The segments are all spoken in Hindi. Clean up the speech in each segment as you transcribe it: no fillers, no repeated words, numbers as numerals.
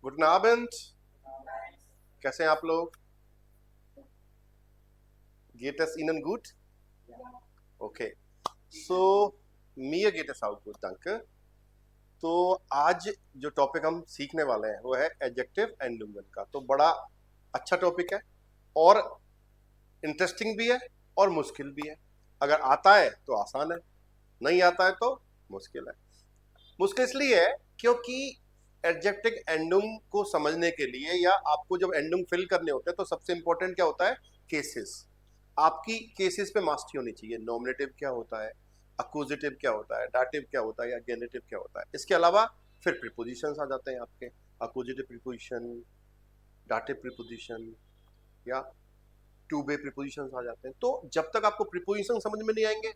Guten Abend. कैसे हैं आप लोग? Geht es Ihnen gut? Okay. So, mir geht es auch gut, danke. तो आज जो टॉपिक हम सीखने वाले हैं वो है एडजेक्टिव एंड नूमेन का। तो बड़ा अच्छा टॉपिक है और इंटरेस्टिंग भी है और मुश्किल भी है। अगर आता है तो आसान है, नहीं आता है तो मुश्किल है। मुश्किल इसलिए है क्योंकि एडजेक्टिव एंडुंग को समझने के लिए या आपको जब एंडुंग फिल करने होते हैं तो सबसे इंपॉर्टेंट क्या होता है? केसेस। आपकी केसेस पे मास्टरी होनी चाहिए। नॉमिनेटिव क्या होता है, अक्यूजेटिव क्या होता है, डाटिव क्या होता है या गेनेटिव क्या होता है। इसके अलावा फिर प्रीपोजिशंस आ जाते हैं आपके, अक्यूजेटिव प्रीपोजिशन, डाटिव प्रीपोजिशन या टू वे प्रीपोजिशंस आ जाते हैं। तो जब तक आपको प्रीपोजिशन समझ में नहीं आएंगे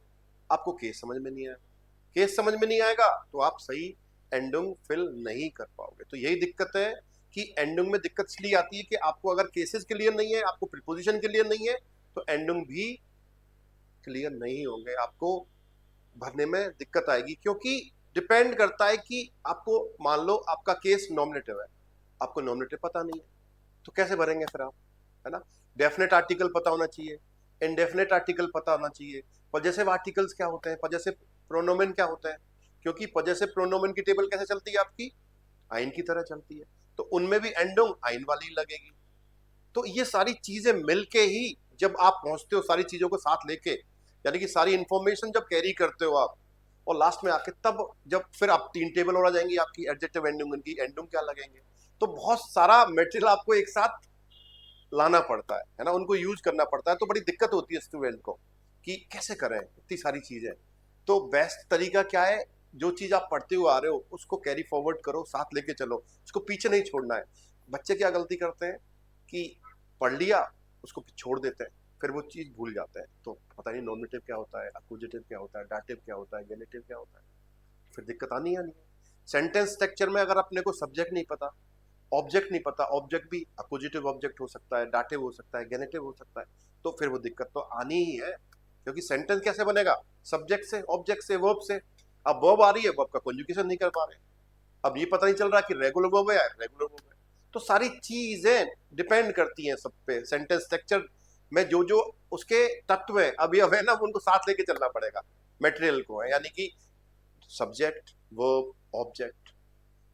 आपको केस समझ में नहीं आएगा। केस समझ में नहीं आएगा तो आप सही एंडिंग फिल नहीं कर पाओगे। तो यही दिक्कत है कि एंडिंग में दिक्कत इसलिए आती है कि आपको अगर केसेस क्लियर नहीं है, आपको प्रीपोजिशन क्लियर नहीं है तो एंडिंग भी क्लियर नहीं होंगे, आपको भरने में दिक्कत आएगी। क्योंकि डिपेंड करता है कि आपको, मान लो आपका केस नॉमिनेटिव है, आपको नॉमिनेटिव पता नहीं है तो कैसे भरेंगे फिर आप, है ना? डेफिनेट आर्टिकल पता होना चाहिए, इनडेफिनेट आर्टिकल पता होना चाहिए, पजेसिव आर्टिकल्स क्या होते हैं, पजेसिव प्रोनोमेन क्या होता है। क्योंकि पजेसिव प्रोनोमेन की टेबल कैसे चलती है आपकी? आइन की तरह चलती है, तो उनमें भी एंडोंग आइन वाली लगेगी। तो ये सारी चीजें मिलके ही जब आप पहुंचते हो सारी चीजों को साथ लेके, यानी कि सारी इंफॉर्मेशन जब कैरी करते हो आप, और लास्ट में आके तब जब फिर आप तीन टेबल और आ जाएंगी आपकी एडजेक्टिव एंडिंग, उनकी एंडिंग क्या लगेंगे। तो बहुत सारा मटेरियल आपको एक साथ लाना पड़ता है ना, उनको यूज करना पड़ता है। तो बड़ी दिक्कत होती है स्टूडेंट को कि कैसे करें इतनी सारी चीजें। तो बेस्ट तरीका क्या है? जो चीज आप पढ़ते हुए आ रहे हो उसको कैरी फॉरवर्ड करो, साथ लेके चलो, उसको पीछे नहीं छोड़ना है। बच्चे क्या गलती करते हैं कि पढ़ लिया उसको छोड़ देते हैं, फिर वो चीज भूल जाते हैं। तो पता नहीं नॉमिनेटिव क्या होता है, अक्यूजेटिव क्या होता है, डाटिव क्या होता है, गेनेटिव क्या होता है, फिर दिक्कत आनी है। सेंटेंस स्ट्रक्चर में अगर अपने को सब्जेक्ट नहीं पता, ऑब्जेक्ट नहीं पता, ऑब्जेक्ट भी अक्यूजेटिव ऑब्जेक्ट हो सकता है, डाटिव हो सकता है, गेनेटिव हो सकता है, तो फिर वो दिक्कत तो आनी ही है। क्योंकि सेंटेंस कैसे बनेगा? सब्जेक्ट से, ऑब्जेक्ट से, वर्ब से। अब वर्ब आ रही है, वर्ब का कॉन्जुगेशन नहीं कर पा रहे, अब ये पता नहीं चल रहा कि रेगुलर वर्ब है या रेगुलर वर्ब है। तो सारी चीजें डिपेंड करती हैं सब पे। सेंटेंस स्ट्रक्चर में जो जो उसके तत्व है अभी अब है ना, उनको साथ लेके चलना पड़ेगा मटेरियल को, है यानी कि सब्जेक्ट, वर्ब, ऑब्जेक्ट।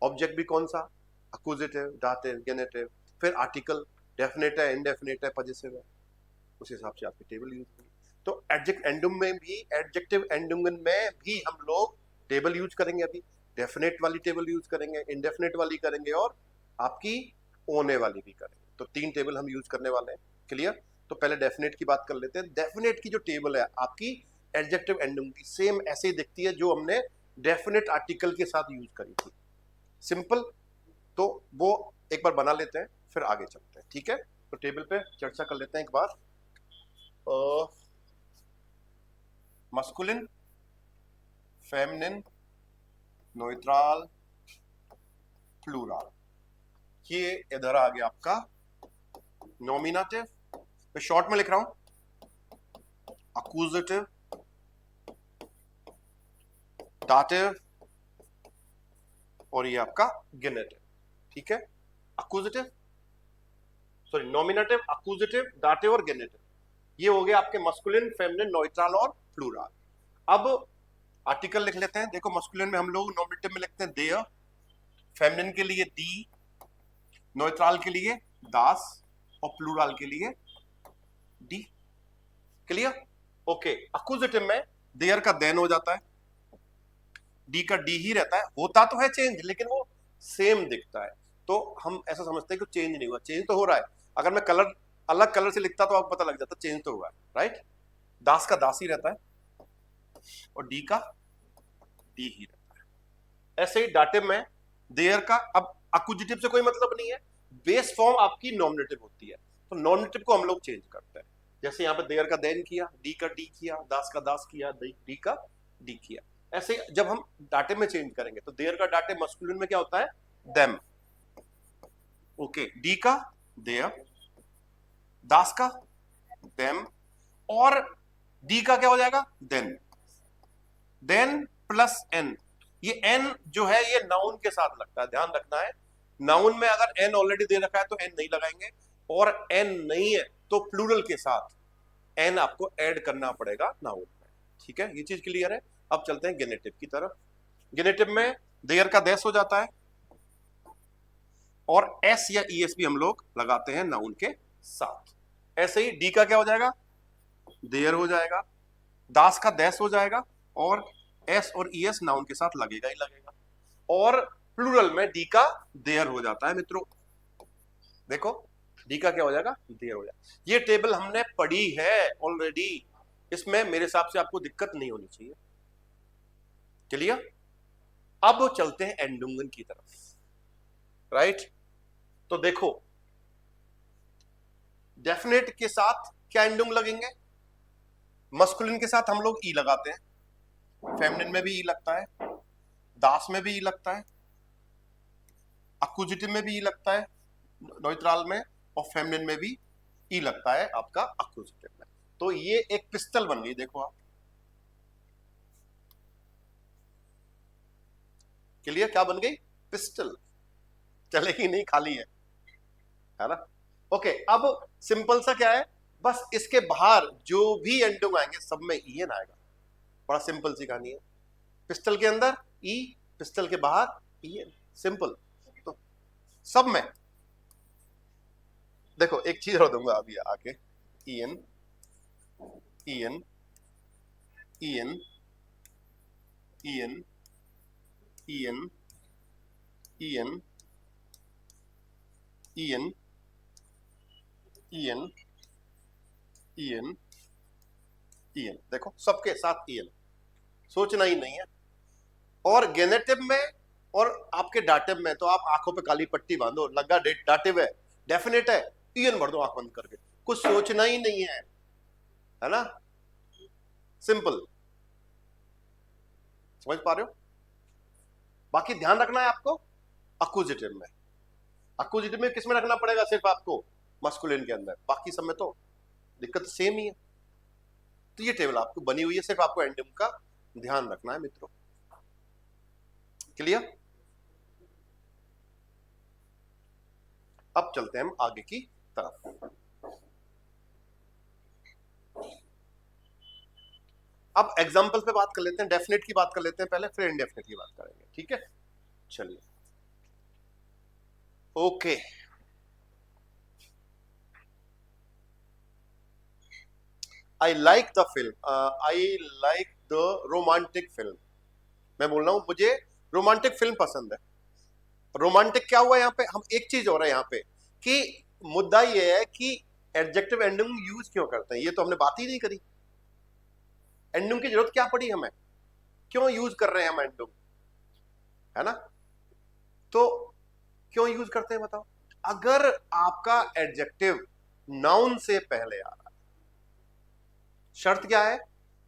ऑब्जेक्ट भी कौन सा? Accusative, dative, genitive. फिर आर्टिकल, डेफिनेट है, इनडेफिनेट है, पजेसिव है, उस हिसाब से आपकी टेबल यूज होगी। तो एडजेक्ट एंडुम में भी, एडजेक्टिव एंडुंगन में भी हम लोग टेबल यूज करेंगे। अभी डेफिनेट वाली टेबल यूज करेंगे, इनडेफिनेट वाली करेंगे और आपकी ओने वाली भी करेंगे। तो तीन टेबल हम यूज करने वाले हैं। क्लियर? तो पहले डेफिनेट की बात कर लेते हैं। डेफिनेट की जो टेबल है आपकी एडजेक्टिव एंडुम की, सेम ऐसे ही दिखती है जो हमने डेफिनेट आर्टिकल के साथ यूज करी थी। सिंपल। तो वो एक बार बना लेते हैं फिर आगे चलते हैं, ठीक है? तो टेबल पे चर्चा कर लेते हैं एक बार। Masculine, feminine, neutral, plural. ये इधर आ गया आपका नॉमिनेटिव, मैं शॉर्ट में लिख रहा हूं, अक्यूजेटिव, डाटिव और ये आपका गेनेटिव। ठीक है? Accusative, sorry, nominative, accusative, dative और गेनेटिव, ये हो गया आपके मस्कुलिन, फेमिनिन, न्यूट्रल और प्लूरल। अब आर्टिकल लिख लेते हैं। देखो, मस्कुलिन में हम लोग नॉमिनेटिव में लिखते हैं देयर, फेमिनिन के लिए दी, न्यूट्रल के लिए दास और प्लूरल के लिए डी। क्लियर? ओके। अक्यूजेटिव में देयर का देन हो जाता है, डी का डी ही रहता है, होता तो है चेंज लेकिन वो सेम दिखता है। तो हम ऐसा समझते हैं कि चेंज नहीं हुआ। चेंज तो हो रहा है, अगर मैं कलर अलग कलर से लिखता तो आपको पता लग जाता चेंज तो हुआ है, राइट? दास का दास ही रहता है और डी का डी ही रहता है। ऐसे ही डाटिव में देयर का, अब अक्यूजेटिव से कोई मतलब नहीं है, बेस फॉर्म आपकी नॉमिनेटिव होती है, तो नॉमिनेटिव को हम लोग चेंज करते हैं। जैसे यहाँ पे देयर का देन किया, डी का डी किया, दास का दास किया, डी का डी किया। ऐसे जब हम डाटे में चेंज करेंगे तो देयर का डाटे मस्कुलिन में क्या होता है? देम। ओके, डी का देयर, दास का देम और डी का क्या हो जाएगा? देन। देन प्लस एन, ये एन जो है ये नाउन के साथ लगता है, ध्यान रखना है। नाउन में अगर एन ऑलरेडी दे रखा है तो एन नहीं लगाएंगे, और एन नहीं है तो प्लूरल के साथ एन आपको ऐड करना पड़ेगा नाउन में। ठीक है, ये चीज क्लियर है। अब चलते हैं गेनेटिव की तरफ। गेनेटिव में देयर का देश हो जाता है, और एस या ईएस भी हम लोग लगाते हैं नाउन के साथ। ऐसे ही डी का क्या हो जाएगा, देयर हो जाएगा, दास का देश हो जाएगा, और एस और ईएस नाउन के साथ लगेगा ही लगेगा। और प्लूरल में डी का देयर हो जाता है मित्रों। देखो डी का क्या हो जाएगा, देयर हो जाएगा। ये टेबल हमने पढ़ी है ऑलरेडी, इसमें मेरे हिसाब से आपको दिक्कत नहीं होनी चाहिए। क्लियर। अब चलते हैं एंडुंगन की तरफ, राइट। तो देखो डेफिनेट के साथ क्या एंडुंग लगेंगे, मस्कुलिन के साथ हम लोग ई लगाते हैं, फेमिनिन में भी ई लगता है, दास में भी ई लगता है, अक्यूजिटिव में भी ई लगता है न्यूट्रल में, और फेमिनिन में भी ई लगता है आपका अक्यूजिटिव में। तो ये एक पिस्टल बन गई, देखो आप। क्लियर, क्या बन गई, पिस्टल। चलेगी नहीं, खाली है ना। ओके, अब सिंपल सा क्या है, बस इसके बाहर जो भी एंडुंग आएंगे सब में ई एन आएगा। बड़ा सिंपल सी कहानी है। पिस्टल के अंदर ई, पिस्टल के बाहर ई एन, सिंपल। तो सब में देखो एक चीज और दूंगा अभी आके, E N, E N, E N, E N, E N, E N, E N, E N, E N, E N, देखो सबके साथ ई एन, सोचना ही नहीं है। और गेनेटिव में और आपके डाटिव में तो आप आंखों पे काली पट्टी बांधो, लगा डाटिव है, डेफिनेट है, ई एन भर दो आंख बंद करके, कुछ सोचना ही नहीं है ना, सिंपल। समझ पा रहे हो। बाकी ध्यान रखना है आपको अक्यूजिटिव में, अक्यूजिटिव में किसमें रखना पड़ेगा, सिर्फ आपको मस्कुलिन के अंदर, बाकी सब में तो दिक्कत सेम ही है। तो ये टेबल आपको बनी हुई है, सिर्फ आपको एंडुंग का ध्यान रखना है मित्रों। क्लियर। अब चलते हैं हम आगे की तरफ। अब एग्जांपल पे बात कर लेते हैं, डेफिनेट की बात कर लेते हैं पहले, फिर इनडेफिनेट की बात करेंगे। ठीक है, चलिए। Okay, I like the film, I like the romantic film. मैं बोल रहा हूं मुझे रोमांटिक फिल्म पसंद है। रोमांटिक क्या हुआ यहाँ पे, हम एक चीज हो रहा है यहाँ पे कि मुद्दा ये है कि एडजेक्टिव एंडिंग यूज क्यों करते हैं, ये तो हमने बात ही नहीं करी। एंडिंग की जरूरत क्या पड़ी हमें, क्यों यूज कर रहे हैं हम एंडिंग, है ना। तो क्यों यूज करते हैं बताओ। अगर आपका एडजेक्टिव नाउन से पहले आ रहा है, शर्त क्या है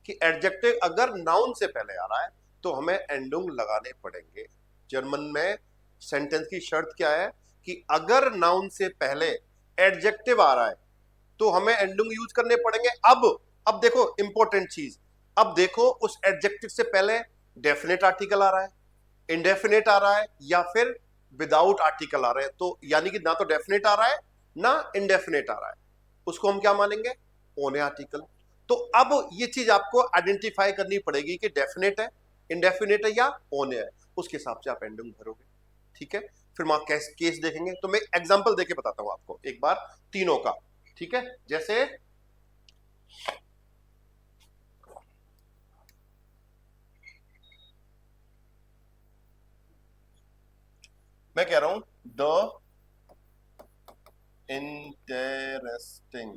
कि एडजेक्टिव अगर नाउन से पहले आ रहा है तो हमें एंडिंग लगाने पड़ेंगे। जर्मन में सेंटेंस की शर्त क्या है कि अगर नाउन से पहले एडजेक्टिव आ रहा है तो हमें एंडिंग यूज करने पड़ेंगे। अब देखो इंपॉर्टेंट चीज, अब देखो उस एडजेक्टिव से पहले डेफिनेट आर्टिकल आ रहा है, इंडेफिनेट आ रहा है, या फिर विदाउट आर्टिकल आ रहा है। तो यानी कि ना तो डेफिनेट आ रहा है ना इंडेफिनेट आ रहा है, उसको हम क्या मानेंगे, ओने आर्टिकल। तो अब ये चीज आपको आइडेंटिफाई करनी पड़ेगी कि डेफिनेट है, इंडेफिनेट है या ओने है, उसके हिसाब से आप एंडिंग भरोगे। ठीक है, फिर वहां केस देखेंगे। तो मैं एग्जांपल देके बताता हूं आपको एक बार तीनों का। ठीक है, जैसे मैं कह रहा हूं द इंटरेस्टिंग,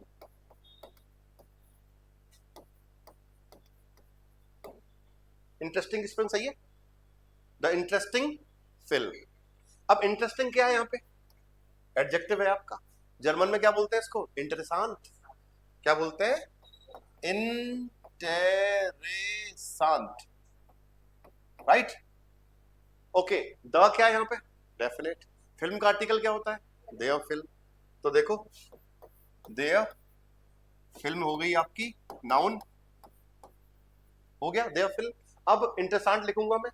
इंटरेस्टिंग स्पेलिंग सही है, द इंटरेस्टिंग फिल्म। अब इंटरेस्टिंग क्या है यहाँ पे, एडजेक्टिव है आपका। जर्मन में क्या बोलते हैं इसको, इंटरेसांट। क्या बोलते हैं, इंटेरेसांट, राइट। ओके, द क्या है यहाँ पे, डेफिनेट। फिल्म का आर्टिकल क्या होता है, देयर फिल्म। तो देखो देयर फिल्म हो गई आपकी नाउन, हो गया देयर फिल्म। अब इंटरेसांट लिखूंगा मैं,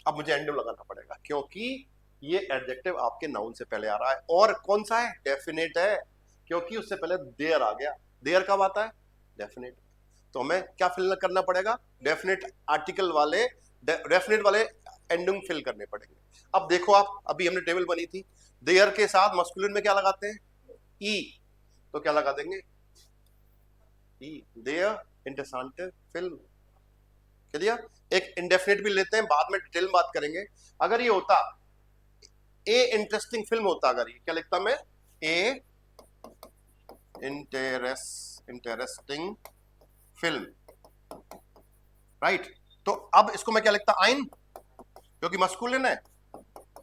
अब मुझे एंडम लगाना पड़ेगा क्योंकि ये एडजेक्टिव आपके नाउन से पहले आ रहा है, और कौन सा है? डेफिनेट है, क्योंकि उससे पहले देयर आ गया। देयर कब आता है? डेफिनेट। तो हमें क्या फिल करना पड़ेगा? डेफिनेट आर्टिकल वाले, डेफिनेट वाले एंडिंग फिल करने पड़ेंगे। अब देखो आप, अभी हमने टेबल बनी थी, देयर के साथ मस्कुलिन में क्या लगाते हैं? ई। तो क्या लगा देंगे? ई। देयर इंटरेस्टेंट फिल्म। चलिए एक इंडेफिनेट भी लेते हैं, बाद में डिटेल में बात करेंगे। अगर ये होता ए इंटरेस्टिंग फिल्म होता, अगर ये क्या लिखता मैं? ए इंटरेस्टिंग फिल्म, राइट। तो अब इसको मैं क्या लिखता? आइन, क्योंकि मस्कुलिन है।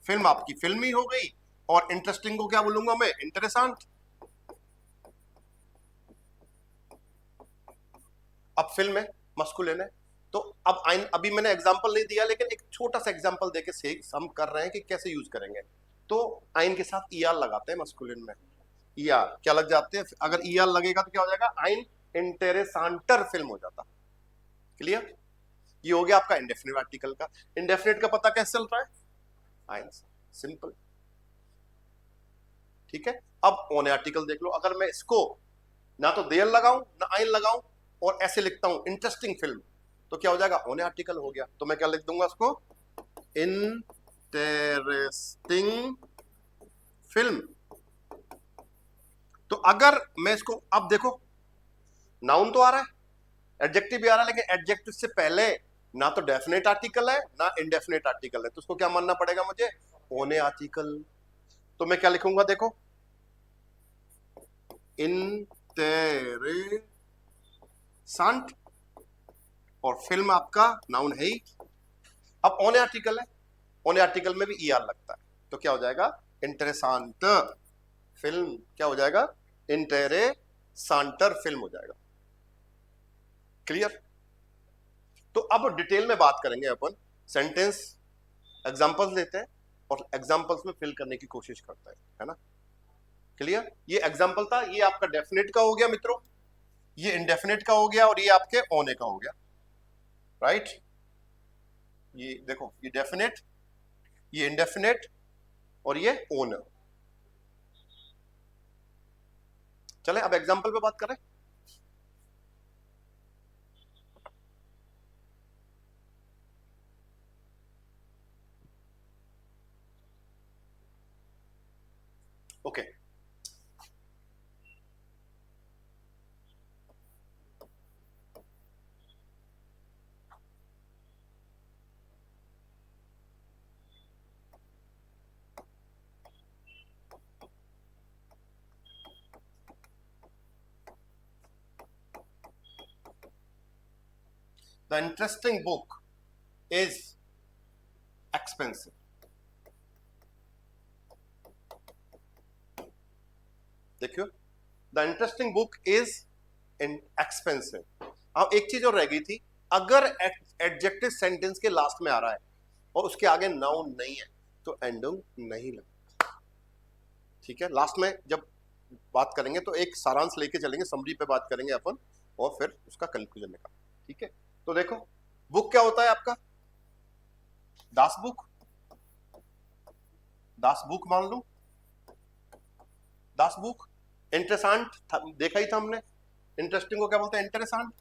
फिल्म आपकी फिल्म ही हो गई, और इंटरेस्टिंग को क्या बोलूंगा मैं? इंटरेस्टेंट। अब फिल्म है, मस्कुलिन है, तो अब आइन, अभी मैंने एग्जांपल नहीं दिया, लेकिन एक छोटा सा एग्जांपल देके से हम कर रहे हैं कि कैसे यूज करेंगे। तो आइन के साथ ईआर लगाते हैं मस्कुलिन में, ईआर क्या लग जाते हैं? अगर ईआर लगेगा तो क्या हो जाएगा? आइन इंटेरेसांटर फिल्म हो जाता। क्लियर? ये हो गया आपका इंडेफिनिट आर्टिकल का। इंडेफिनिट का पता कैसे चल रहा है? आइन से, सिंपल। ठीक है, अब ओन आर्टिकल देख लो। अगर मैं इसको ना तो देयर लगाऊं ना आइन लगाऊं और ऐसे लिखता हूं इंटरेस्टिंग फिल्म, तो क्या हो जाएगा? ओन आर्टिकल हो गया। तो मैं क्या लिख दूंगा उसको? Interesting film. तो अगर मैं इसको, अब देखो नाउन तो आ रहा है, एडजेक्टिव भी आ रहा है, लेकिन एडजेक्टिव से पहले ना तो डेफिनेट आर्टिकल है ना इंडेफिनेट आर्टिकल है, तो उसको क्या मानना पड़ेगा मुझे? ओने आर्टिकल। तो मैं क्या लिखूंगा? देखो, इंटेरेसांट, और फिल्म आपका नाउन है ही। अब ओने आर्टिकल है, ओने आर्टिकल में भी ईआर लगता है, तो क्या हो जाएगा? इंटरेसांट फिल्म। क्या हो जाएगा? इंटेरेसांटर फिल्म हो जाएगा। क्लियर? तो अब डिटेल में बात करेंगे अपन, सेंटेंस एग्जांपल्स लेते हैं और एग्जांपल्स में फिल करने की कोशिश करते हैं, है ना? क्लियर? ये एग्जांपल था, ये आपका डेफिनेट का हो गया मित्रों, ये इंडेफिनेट का हो गया, और ये आपके ओने का हो गया, राइट। ये देखो, ये डेफिनेट, ये इंडेफिनेट, और ये ओन। चले अब एग्जांपल पे बात करें। Okay, the interesting book is expensive. देखियो, the interesting book is expensive. अब एक चीज और रह गई थी, अगर एडजेक्टिव सेंटेंस के लास्ट में आ रहा है और उसके आगे नाउन नहीं है, तो एंडिंग नहीं लगता। ठीक है, लास्ट में जब बात करेंगे तो एक सारांश लेके चलेंगे, समरी पे बात करेंगे अपन, और फिर उसका कंक्लूजन निकाल। ठीक है, तो देखो, बुक क्या होता है आपका? दास बुक, दास बुक मान लो, दास बुक। इंटरेसांट देखा ही था हमने, इंटरेस्टिंग को क्या बोलते हैं? इंटरेसांट।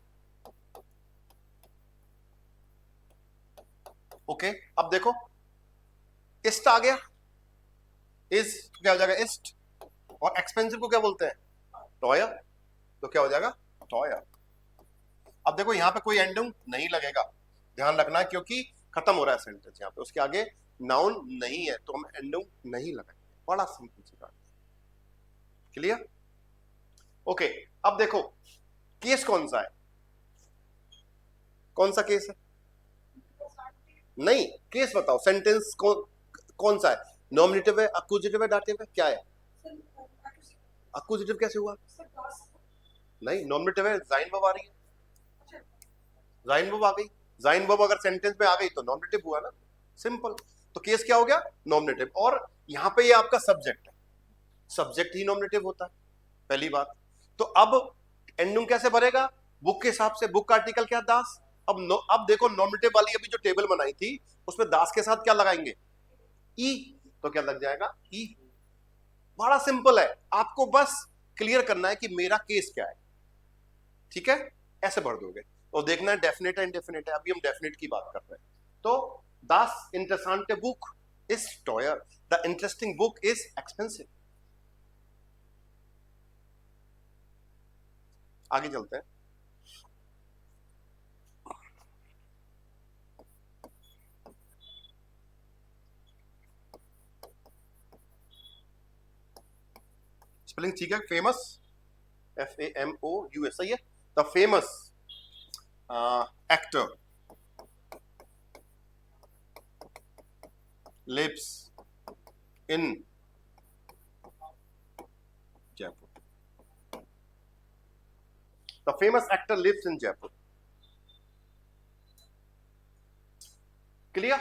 ओके, अब देखो, इस्ट आ गया, इज तो क्या हो जाएगा? इस्ट। और एक्सपेंसिव को क्या बोलते हैं? टॉयर। तो क्या हो जाएगा? टॉयर। अब देखो, यहां पे कोई एंडिंग नहीं लगेगा, ध्यान रखना, क्योंकि खत्म हो रहा है सेंटेंस यहां पे, उसके आगे नाउन नहीं है, तो हम एंडिंग नहीं लगाएंगे। बड़ा सिंपल सी बात। क्लियर? ओके, अब देखो, केस कौन सा है? कौन सा केस है? नहीं, केस बताओ, सेंटेंस कौन सा है? नॉमिनेटिव है, अक्यूजेटिव है, डाटिव है, क्या है? अक्यूजेटिव कैसे हुआ? नहीं, नॉमिनेटिव है, जाइन वर्ब आ रही है, जाइन वर्ब आ गई। जाइन वर्ब अगर सेंटेंस में आ गई तो नॉमिनेटिव हुआ ना, सिंपल। तो केस क्या हो गया? नॉमिनेटिव। और यहां पे ये आपका सब्जेक्ट है, सब्जेक्ट ही नॉमिनेटिव होता है, पहली बात। तो अब एंडिंग कैसे भरेगा? बुक के हिसाब से, बुक का आर्टिकल क्या? दास। अब देखो नॉमिनेटिव वाली अभी जो टेबल बनाई थी उसमें दास के साथ क्या लगाएंगे, ई, तो क्या लग जाएगा ई। बड़ा सिंपल है, आपको बस क्लियर करना है कि मेरा केस क्या है, ठीक है, ऐसे भर दोगे और देखना है डेफिनेट है इंडेफिनेट है। अभी हम डेफिनेट की बात कर रहे हैं। तो दास इंटरेस्टेंट बुक इज टॉयर, the interesting book is expensive. आगे चलते हैं। स्पेलिंग ठीक है, फेमस, FAMOUS, सही है। The famous actor lives in Jaipur, the famous actor lives in Jaipur. Clear.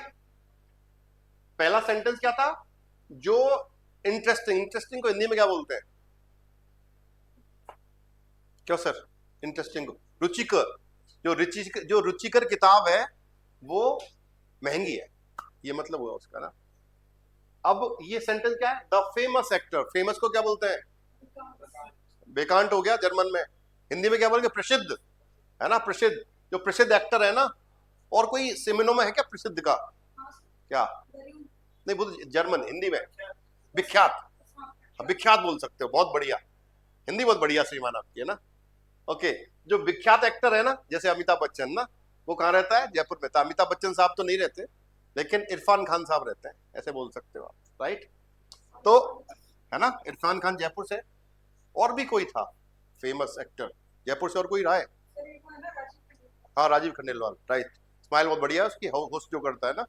पहला सेंटेंस क्या था, जो इंटरेस्टिंग, इंटरेस्टिंग को हिंदी में क्या बोलते हैं, क्यों सर, इंटरेस्टिंग को रुचिकर, जो रुचिकर किताब है वो महंगी है, ये मतलब हुआ उसका ना। अब ये सेंटेंस क्या है, द फेमस एक्टर, फेमस को क्या बोलते हैं, बेकांट हो गया जर्मन में, हिंदी में क्या बोलेंगे, प्रसिद्ध, है ना, प्रसिद्ध, जो प्रसिद्ध एक्टर है ना। और कोई सिमिनोमा है क्या प्रसिद्ध का, क्या नहीं बोल, जर्मन, हिंदी में विख्यात, विख्यात बोल सकते हो, बहुत बढ़िया, हिंदी बहुत बढ़िया श्रीमान आपकी है ना। ओके, जो विख्यात एक्टर है ना, जैसे अमिताभ बच्चन ना, वो कहाँ रहता है, जयपुर में। तो अमिताभ बच्चन साहब तो नहीं रहते, लेकिन इरफान खान साहब रहते हैं, ऐसे बोल सकते हो आप, राइट। तो है ना, इरफान खान जयपुर से। और भी कोई था फेमस एक्टर जयपुर से, और कोई रहा है, हाँ राजीव खंडेलवाल, राइट, स्माइल बहुत बढ़िया है उसकी, होस्ट जो करता है ना।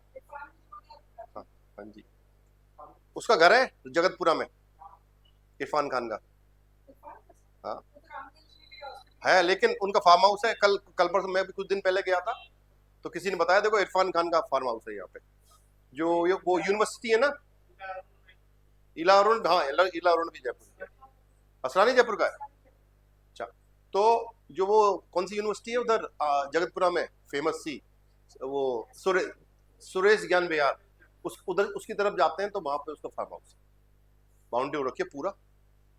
हाँ हाँ जी, उसका घर है जगतपुरा में, इरफान खान का, हाँ है, लेकिन उनका फार्म हाउस है। कल कल पर मैं भी कुछ दिन पहले गया था, तो किसी ने बताया देखो इरफान खान का फार्म हाउस है यहाँ पे, जो वो यूनिवर्सिटी है ना, इला अरुण, हाँ इला अरुण भी जयपुर, असरानी जयपुर का है। अच्छा, तो जो वो कौन सी यूनिवर्सिटी है उधर जगतपुरा में फेमस सी, वो सुरेश ज्ञान विहार, उस उधर उसकी तरफ जाते हैं तो वहां पे उसका फार्म हाउस, बाउंड्री हो रखी है पूरा,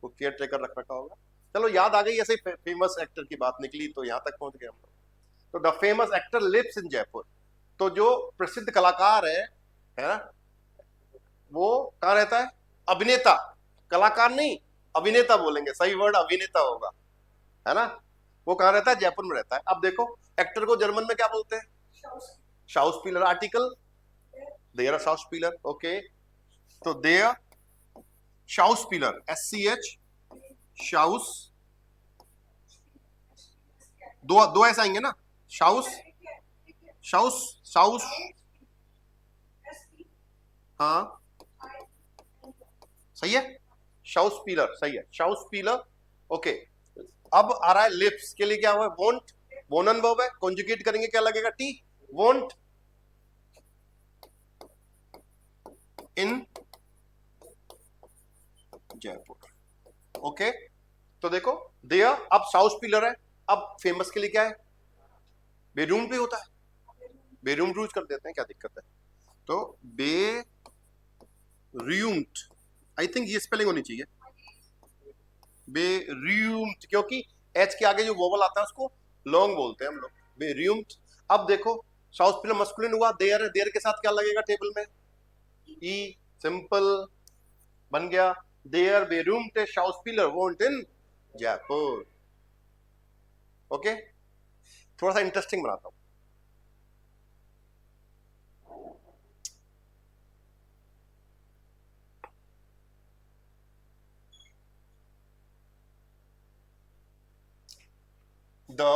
वो केयर टेकर रख रखा होगा। चलो याद आ गई, ऐसे फेमस एक्टर की बात निकली तो यहाँ तक पहुंच गए हम लोग। तो the famous actor lives in Jaipur, तो जो प्रसिद्ध कलाकार है ना, वो कहाँ रहता है, अभिनेता, कलाकार नहीं, अभिनेता बोलेंगे, सही वर्ड अभिनेता होगा, है ना। वो कहाँ रहता है, जयपुर में रहता है। अब देखो एक्टर को जर्मन में क्या बोलते हैं, शाउस्पीलर, आर्टिकल देयर शाउस्पीलर, ओके, तो देयर शाउस्पीलर, SCH, शाउस, दो ऐसा आएंगे ना, शाउस, शाउस, शाउस, हाँ सही है, शाउस्पीलर सही है, शाउस्पीलर, ओके। अब आ रहा है लिप्स के लिए, क्या हुआ, वोंट, वोनन वर्ब है, कॉन्जुगेट करेंगे क्या लगेगा, टी, वोंट इन जयपुर, ओके। तो देखो देयर, अब शाउस्पीलर है, अब फेमस के लिए क्या है, बेरूम भी होता है, बेरूम यूज कर देते हैं, क्या दिक्कत है। तो बे रियूम्ड, आई थिंक ये स्पेलिंग होनी चाहिए, बेरियूम्ड, क्योंकि एच के आगे जो वोवल आता है उसको लॉन्ग बोलते हैं हम लोग, बेरियूम्ड। अब देखो शाउस्पीलर मस्कुलिन हुआ, देयर है, देयर के साथ क्या लगेगा टेबल में, ई, सिंपल बन गया, देयर बेरूम्ड शाउस्पीलर वोंट इन जयपुर, ओके। थोड़ा सा इंटरेस्टिंग बनाता हूं, the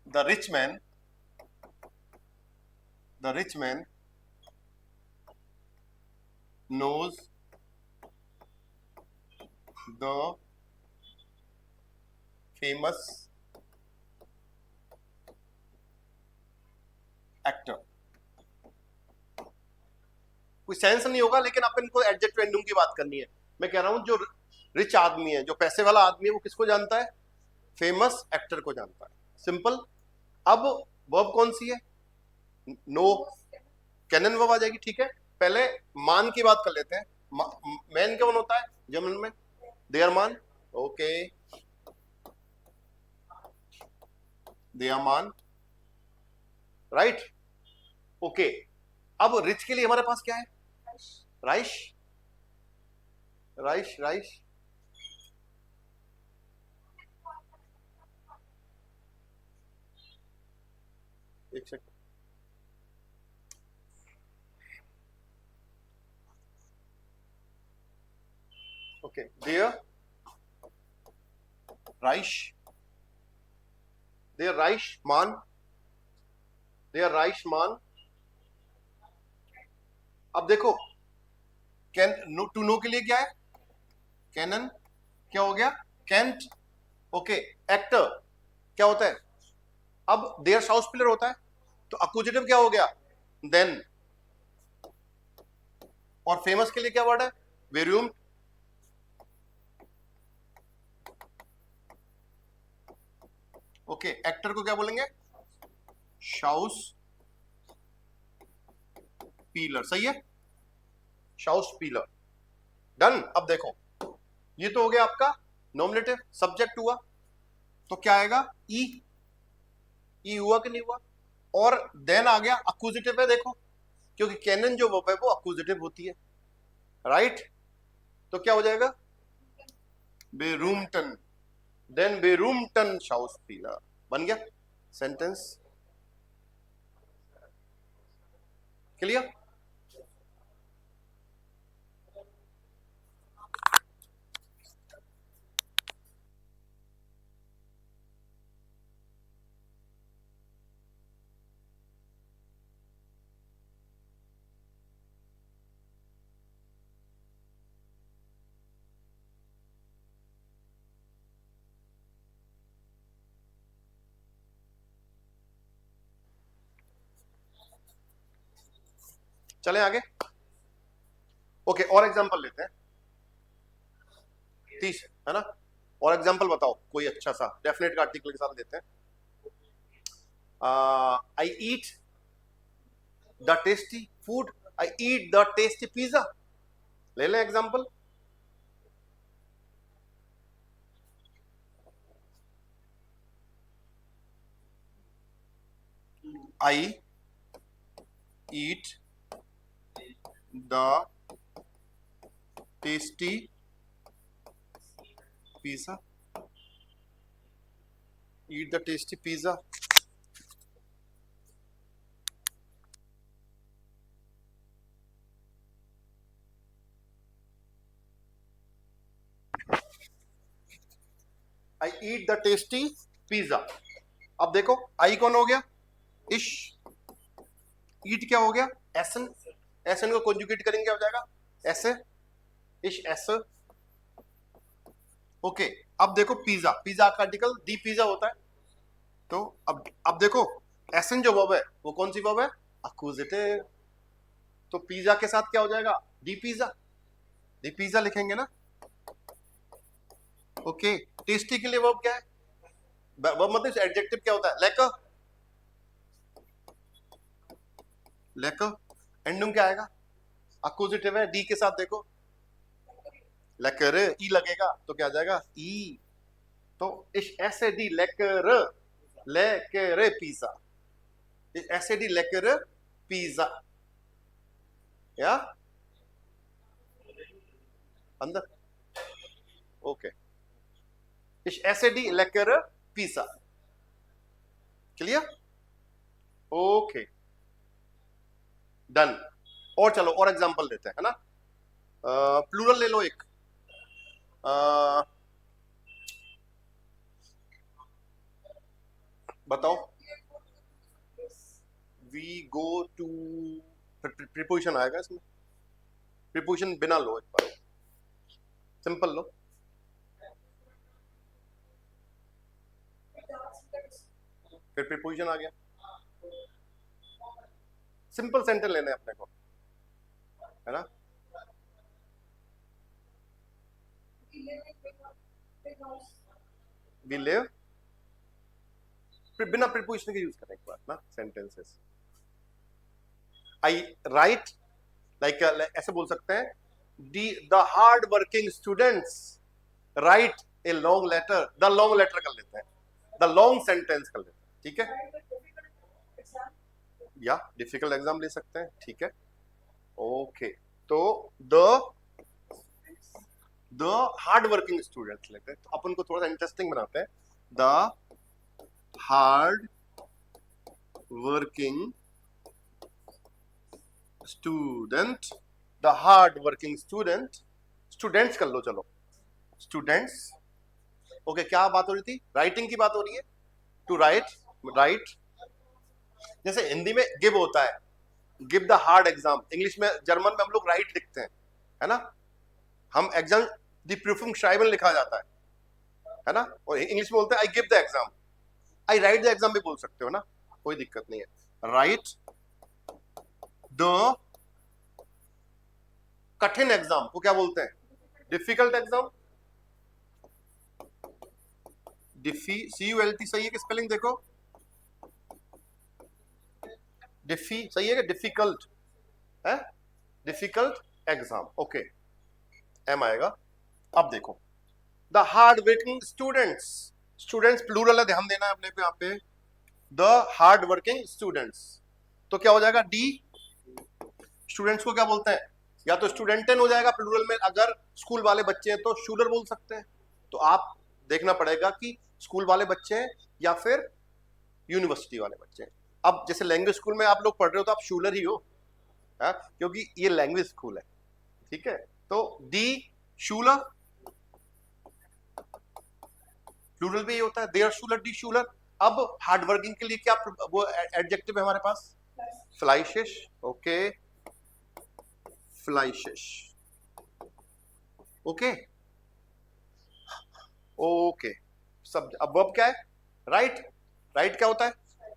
the rich man the rich man knows the famous actor, कोई सेंस नहीं होगा, लेकिन अपन को एडजेक्टिव एंडिंग की बात करनी है। मैं कह रहा हूं जो रिच आदमी है, जो पैसे वाला आदमी है, वो किसको जानता है, फेमस एक्टर को जानता है, सिंपल। अब वर्ब कौन सी है? नो, कैनन वर्ब आ जाएगी, ठीक है। पहले मान की बात कर लेते हैं। मैन कौन होता है जर्मन में? देयर मान, ओके, देयर मान, राइट, ओके। अब रिच के लिए हमारे पास क्या है? राइश, राइश, राइश, एक सेकंड, ओके, देयर राइश, देयर राइश मान, देयर राइश मान। अब देखो, कैन नो, टू नो के लिए क्या है? कैनन, क्या हो गया? Cantt, okay. एक्टर क्या होता है? अब देयर साउस पिलर होता है, तो अक्यूजेटिव क्या हो गया? देन। और फेमस के लिए क्या वर्ड है? वेरियम, ओके। एक्टर को क्या बोलेंगे? शाउस पीलर, सही है, शाउस पीलर, डन। अब देखो, ये तो हो गया आपका नॉमिनेटिव, सब्जेक्ट हुआ, तो क्या आएगा? ई, ई हुआ कि नहीं हुआ? और देन आ गया अक्यूजेटिव है, देखो, क्योंकि कैनन जो वर्ब है वो अक्यूजेटिव होती है, राइट। तो क्या हो जाएगा? बेरूमटन, देन बेरूमटन शाउस पीलर, बन गया सेंटेंस, क्लियर। चले आगे, ओके। और एग्जांपल लेते हैं, 30 है ना। और एग्जांपल बताओ कोई अच्छा सा डेफिनेट आर्टिकल के साथ देते हैं। I eat the tasty food, I eat the tasty pizza, ले लें example. I eat the tasty pizza, eat the tasty pizza, I eat the tasty pizza. अब देखो, आई कौन हो गया? इश, ईट क्या हो गया? एसन, एसन को कॉन्जुगेट करेंगे, क्या हो जाएगा? ऐसे, इश एस, ओके। अब देखो पिज्जा, पिज्जा का आर्टिकल दी पिज्जा होता है, तो अब देखो, एसन जो वर्ब है वो कौन सी वर्ब है? अक्यूजेटिव। तो पिज्जा के साथ क्या हो जाएगा? डी पिज्जा, डी पिज्जा लिखेंगे ना, ओके। टेस्टी के लिए वर्ब क्या है? वर्ब मतलब एडजेक्टिव क्या होता है? लेकर, लेकर, एंडिंग क्या आएगा? अक्यूजेटिव है, डी के साथ देखो, लेकर, ई लगेगा तो क्या आ जाएगा? ई। तो इस ऐसे डी लेकर, लेकर पिज्जा, इस ऐसे डी लेकर पिज्जा, या अंदर, ओके। इस ऐसे डी लेकर पिज्जा, क्लियर, ओके, डन। और चलो और एग्जांपल देते हैं, है ना। प्लूरल ले लो एक, बताओ। वी गो टू, प्रीपोजिशन आएगा इसमें, प्रीपोजिशन बिना लो एक बार, सिंपल लो, फिर प्रीपोजिशन आ गया, सिंपल सेंटेंस लेने हैं अपने को, है ना। वी लिव बिना प्रीपोजिशन के यूज करने के बाद ना सेंटेंसेस। आई राइट लाइक ऐसे बोल सकते हैं, the hard working students write a long letter, the long letter कर लेते हैं, द लॉन्ग सेंटेंस कर लेते हैं, ठीक है, या डिफिकल्ट एग्जाम ले सकते हैं, ठीक है, ओके। तो द हार्ड वर्किंग स्टूडेंट्स लेते हैं, तो अपन को थोड़ा सा इंटरेस्टिंग बनाते हैं, the hard working student, the hard working student, students कर लो, चलो स्टूडेंट्स, ओके। क्या बात हो रही थी? राइटिंग की बात हो रही है, टू राइट, राइट, जैसे हिंदी में गिव होता है, give the hard exam, English में जर्मन में हम लोग राइट लिखते हैं, है ना, हम एग्जाम दी प्रूफिंग श्राइबन लिखा जाता है ना, और इंग्लिश में बोलते हैं I give the exam, I right the exam भी बोल सकते हो ना, कोई दिक्कत नहीं है। राइट द कठिन एग्जाम को क्या बोलते हैं? डिफिकल्ट एग्जाम, CULT सही है कि स्पेलिंग देखो, डिफी सही है कि डिफिकल्ट है, डिफिकल्ट एग्जाम, ओके, एम आएगा। अब देखो the hard working students, students plural है, ध्यान देना है अपने पे, यहाँ पे द हार्ड वर्किंग स्टूडेंट्स, तो क्या हो जाएगा? डी। स्टूडेंट्स को क्या बोलते हैं? या तो स्टूडेंटन हो जाएगा प्लूरल में, अगर स्कूल वाले बच्चे हैं तो शूलर बोल सकते हैं, तो आप देखना पड़ेगा कि स्कूल वाले बच्चे हैं या फिर यूनिवर्सिटी वाले बच्चे हैं। अब जैसे लैंग्वेज स्कूल में आप लोग पढ़ रहे हो तो आप शूलर ही हो, है? क्योंकि ये लैंग्वेज स्कूल है, ठीक है, तो डी शूलर, प्लूरल भी ये होता है, देयर शूलर, डी शूलर। अब हार्ड वर्किंग के लिए क्या वो एडजेक्टिव है हमारे पास? फ्लाइशिश, ओके, फ्लाइशिश, ओके, ओके। सब अब वर्ब क्या है? राइट, राइट क्या होता है?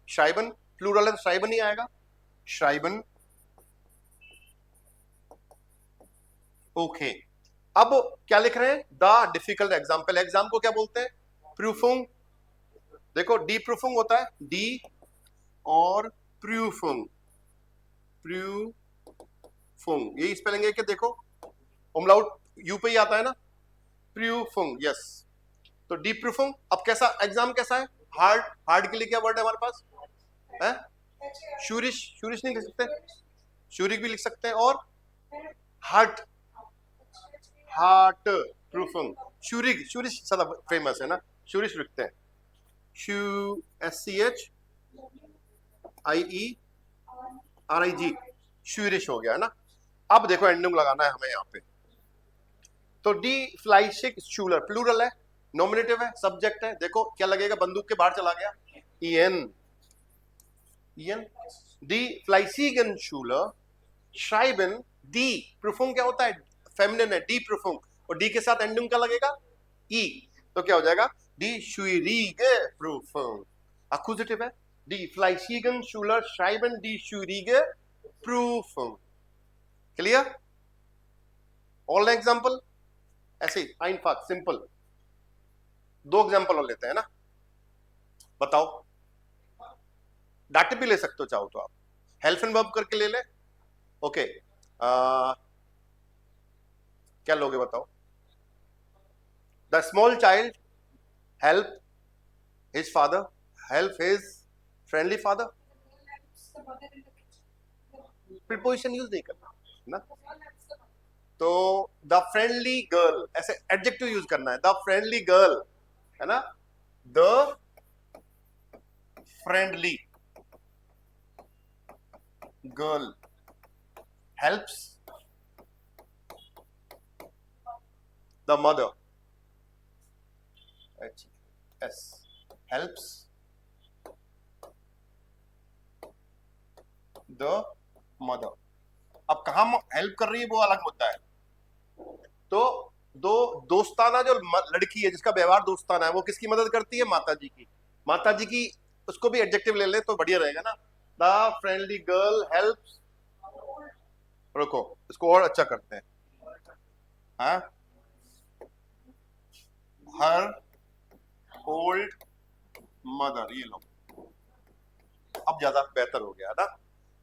श्राइबन, प्लूरल है तो श्राइबन ही आएगा, श्राइबन, ओके। अब क्या लिख रहे हैं? द डिफिकल्ट एग्जाम, पहले एग्जाम को क्या बोलते हैं? प्रूफुंग, देखो डी प्रूफुंग होता है, डी और प्रूफुंग, प्रूफुंग यही स्पेलिंग है कि देखो उमलाउट यू पे ही आता है ना, प्रूफुंग, यस, तो डी प्रूफुंग। अब कैसा एग्जाम कैसा है? हार्ड, हार्ड के लिए क्या वर्ड है हमारे पास? है शूरिश, शूरिश नहीं लिख सकते, शूरिक भी लिख सकते हैं, और हार्ट, हार्ट प्रूफिंग, शूरिक, शूरिश ज्यादा फेमस है ना, शूरिश लिखते हैं, SCHIERIG, शूरिश हो गया है ना। अब देखो एंडिंग लगाना है हमें यहाँ पे, तो डी फ्लाइशिक शूलर प्लूरल है, नॉमिनेटिव है, सब्जेक्ट है, देखो क्या लगेगा? बंदूक के बाहर चला गया, EN, डी फ्लाइसिगन शूलर श्राइबन, डी प्रूफुंग क्या होता है? फेमिनिन है, डी प्रूफुंग, और डी के साथ एंडिंग क्या लगेगा? ई, तो क्या हो जाएगा? डी शुइरीगे प्रूफुंग, अक्यूजेटिव है, डी फ्लाइसिगन शूलर श्राइबन, डी शुइरीगे प्रूफुंग, क्लियर? ऑल एग्जांपल ऐसे ही einfach सिंपल। दो एग्जांपल और लेते हैं ना, बताओ, डाटे भी ले सकते हो चाहो तो आप, हेल्प एंड वर्ब करके ले ले, ओके, क्या लोगे बताओ? The small child help his father, help his friendly father, preposition use नहीं करना ना, तो द फ्रेंडली गर्ल, ऐसे एडजेक्टिव यूज करना है, द फ्रेंडली गर्ल, है ना, the friendly girl helps the mother, yes, helps the mother। अब कहां हेल्प कर रही है वो अलग मुद्दा है, तो दो दोस्ताना जो लड़की है जिसका व्यवहार दोस्ताना है, वो किसकी मदद करती है? माता जी की, माता जी की, उसको भी एडजेक्टिव ले ले तो बढ़िया रहेगा ना, द फ्रेंडली गर्ल हेल्प्स, रुको इसको और अच्छा करते हैं, हाँ, हर ओल्ड मदर, ये लो, अब ज्यादा बेहतर हो गया ना।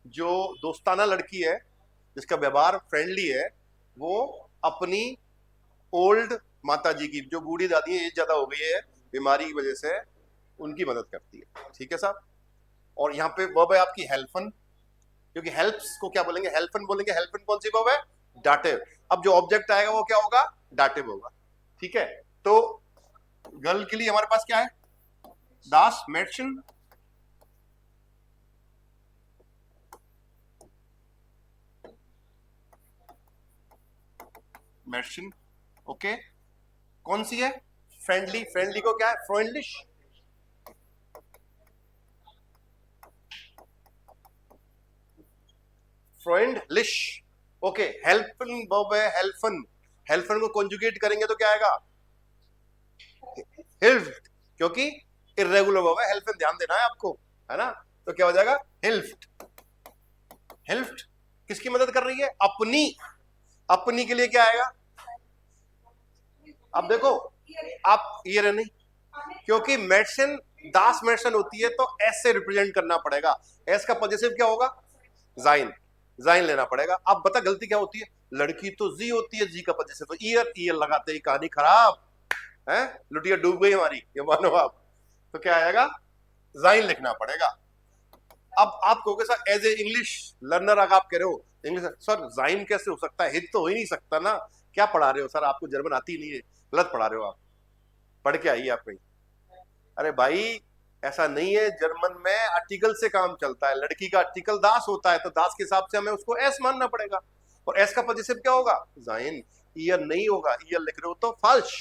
जो दोस्ताना लड़की है, जिसका व्यवहार फ्रेंडली है, वो अपनी ओल्ड माता जी की, जो बूढ़ी दादी है, एज ज्यादा हो गई है बीमारी की वजह से, उनकी मदद करती है। ठीक है साहब। और यहाँ पे वर्ब है आपकी हेल्पन, क्योंकि हेल्प्स को क्या बोलेंगे, हेल्पन बोलेंगे। हेल्पन कौन सी वर्ब है, डाटिव। अब जो ऑब्जेक्ट आएगा वो क्या होगा, डाटिव होगा। ठीक है। तो गर्ल के लिए हमारे पास क्या है, दास मैडशन, मैडशन। ओके, कौन सी है, फ्रेंडली। फ्रेंडली को क्या है, फ्रेंडलिश। फ्रेंडलिश। ओके, हेल्पन वर्ब है, हेल्पन। हेल्पन को कॉन्जुगेट करेंगे तो क्या आएगा, हेल्प्ड, क्योंकि इर्रेगुलर वर्ब है। हेल्पन ध्यान देना है आपको, है ना। तो क्या हो जाएगा, हेल्प्ड। हेल्प्ड किसकी मदद कर रही है, अपनी। अपनी के लिए क्या आएगा, अब देखो, आप ये नहीं, क्योंकि मेडिसिन दास मेडिसिन होती है तो एस से रिप्रेजेंट करना पड़ेगा। एस का पॉजिटिव क्या होगा, जाइन। जाइन लेना पड़ेगा। अब बता गलती क्या होती है, लड़की तो जी होती है, जी का पॉजिटिव तो ईयर। ईयर लगाते ही कहानी खराब है, लुटिया डूब गई हमारी, ये मानो आप। तो क्या आएगा, जाइन लिखना पड़ेगा। अब आप कहोगे sir as a English learner, अगर आप कह रहे हो इंग्लिश सर जाइन कैसे हो सकता है, हित तो हो ही नहीं सकता ना। क्या पढ़ा रहे हो सर, आपको जर्मन आती नहीं है, गलत पढ़ा रहे हो आप, पढ़ के आइए आप कहीं। अरे भाई ऐसा नहीं है, जर्मन में आर्टिकल से काम चलता है। लड़की का आर्टिकल दास होता है, तो दास के हिसाब से हमें उसको एस मानना पड़ेगा। और एस का पॉजिटिव क्या होगा, जाइन। ईयर नहीं होगा, ईयर लिख रहे हो तो फाल्श।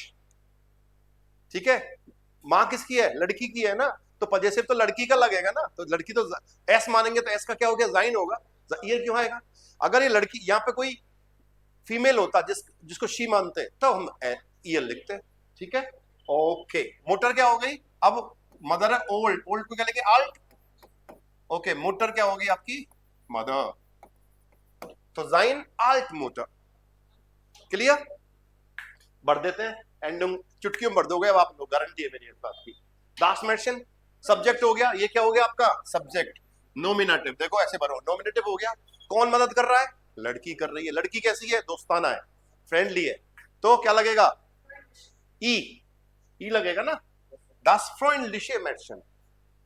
ठीक है। माँ किसकी है, लड़की की है ना, तो पॉजिटिव तो लड़की का लगेगा ना, तो लड़की तो एस मानेंगे, तो एस का क्या हो गया, जाइन होगा। ईयर क्यों आएगा, अगर ये लड़की यहाँ पे कोई फीमेल होता जिसको शी मानते तो हम ईयर लिखते। ठीक है। ओके, मोटर क्या हो गई, अब मदर है ओल्ड, ओल्ड को क्या लेंगे, आल्ट। ओके, मोटर क्या होगी आपकी, मदर, तो जाइन आल्ट मोटर। क्लियर, बढ़ देते हैं, एंडिंग चुटकियों में बढ़ दोगे अब आप लोग, गारंटी है मेरी इस बात की। लास्ट मेंशन, सब्जेक्ट हो गया, ये क्या हो गया आपका सब्जेक्ट। नोमिनेटिव, देखो ऐसे भरो, नोमिनेटिव हो गया, कौन मदद कर रहा है, लड़की कर रही है। लड़की कैसी है, दोस्ताना है, फ्रेंडली है, तो क्या लगेगा, ई। ई लगेगा ना, das freundliche Mädchen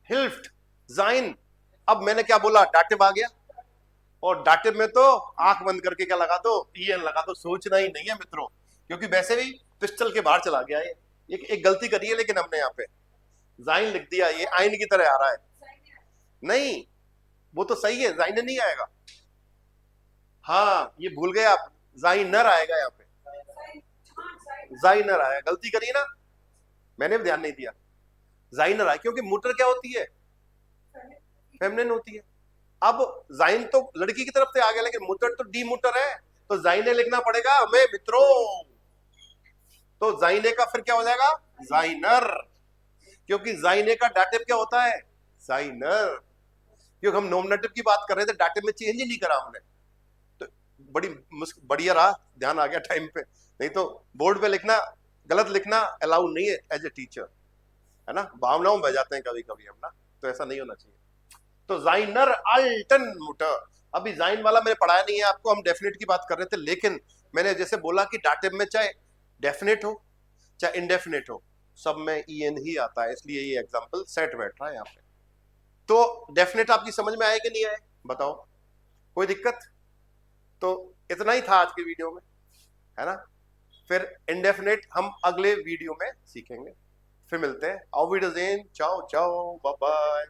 hilft sein। अब मैंने क्या बोला, डाटिव आ गया, और डाटिव में तो आंख बंद करके क्या लगा दो, ईएन लगा दो, सोचना ही नहीं है मित्रों, क्योंकि वैसे भी पिस्टल के बाहर चला गया ये। एक गलती करी है लेकिन हमने यहाँ पे जाइन लिख दिया, ये आइन की तरह आ रहा है। नहीं, वो तो सही है, जाइन नहीं आएगा। हाँ, ये भूल गए आप, जाइनर आएगा यहाँ पे, जाइनर आया, गलती करी ना, मैंने भी ध्यान नहीं दिया। जाइनर आया क्योंकि मोटर क्या होती है, फेमिनिन होती है। अब जाइन तो लड़की की तरफ से आ गया, लेकिन मोटर तो डी मोटर है, तो जाइने लिखना पड़ेगा हमें मित्रों। तो जाइने का फिर क्या हो जाएगा, जाइनर, क्योंकि जाइने का डाटिव क्या होता है, जाइनर। क्योंकि हम नॉमिनेटिव की बात कर रहे थे, डाटिव में चेंज ही नहीं करा हमने, तो बड़ी बढ़िया रहा, ध्यान आ गया टाइम पे। नहीं तो बोर्ड पे लिखना, गलत लिखना अलाउड नहीं है एज ए टीचर, है ना, भावनाओं में बह जाते हैं कभी कभी हम ना, तो ऐसा नहीं होना चाहिए। तो जाइनर अल्टन मुटर, अभी जाइन वाला मैंने पढ़ाया नहीं है आपको, हम डेफिनेट की बात कर रहे थे, लेकिन मैंने जैसे बोला कि डाटिव में चाहे डेफिनेट हो चाहे इनडेफिनेट हो, सब में ई एन ही आता है, इसलिए ये एग्जांपल सेट बैठ रहा है यहाँ पे। तो डेफिनेट आपकी समझ में आए कि नहीं आए, बताओ, कोई दिक्कत। तो इतना ही था आज की वीडियो में, है ना। फिर इनडेफिनेट हम अगले वीडियो में सीखेंगे, फिर मिलते हैं। ऑफ विडोजेन, चाओ चाओ, बाय बाय।